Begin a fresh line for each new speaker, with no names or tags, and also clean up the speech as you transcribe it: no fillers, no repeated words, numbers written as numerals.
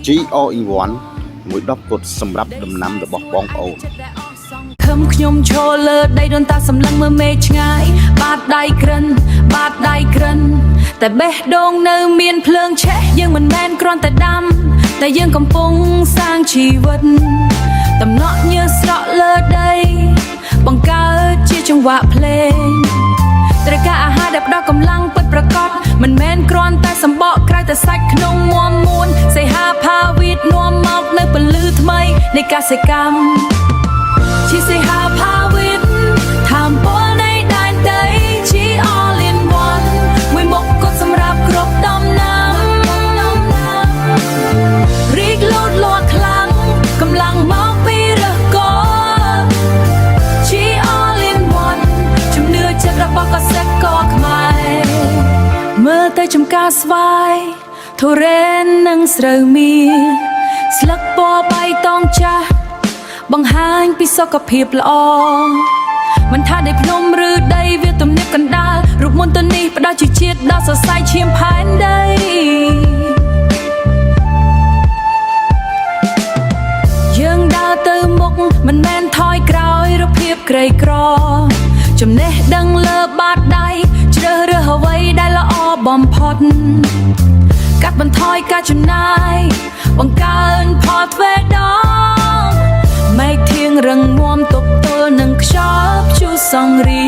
GRE1 មួយដបគត់សម្រាប់ដំណាំរបស់បងប្អូន
ខំខ្ញុំឈរលើដីដូនតាសម្លឹងមើលមេឃឆ្ងាយបាតដៃក្រិនតែបេះដូងនៅមានភ្លើងឆេះយើងមិនមែនគ្រាន់តែដាំតែយើងកំពុងសាងជីវិតតំណក់ញើសស្រក់លើដីបង្កើតជាចង្វាក់ភ្លេងត្រូវការអាហារដែលផ្ដល់កម្លាំងពិតប្រាកដមិនមែនគ្រាន់តែសម្បកក្រៅតែសាច់ក្នុងមាំមួនសីហាផាវីតនាំមកនៅពលឺថ្មីនៃកសិកម្មជាសីហាផាវីតថាមពលនៃដែនដីជា all in one មួយមុខគត់សម្រាប់គ្រប់ដំណាំរីកលូតលាស់ខ្លាំងកម្លាំងមកពីរើសគល់ជា all in one ជំនឿចិត្តរបស់កសិករខ្មែរមើលទៅចំការស្វាយទុរេននិងស្រូវមៀស្លឹកពណ៌បៃតងចាស់បង្ហាញពីសុខភាពល្អមិនថាដីភ្នំឬដីវាទំនាបកណ្ដាលរូបមន្តនេះផ្ដល់ជាជាតិដល់សរសៃឈាមផែនដីយើងដើរទៅមុខមិនមែនថយក្រោយរភាពក្រីក្រចំណេះដឹងលើបាតដៃជ្រើសរើសអ្វីដែលល្អបំផុតកាត់បន្ថយការចំណាយបង្កើនផលទ្វេដងមេឃធៀងរឹងមាំទប់ទល់នឹងខ្យល់ព្យុះសង្រី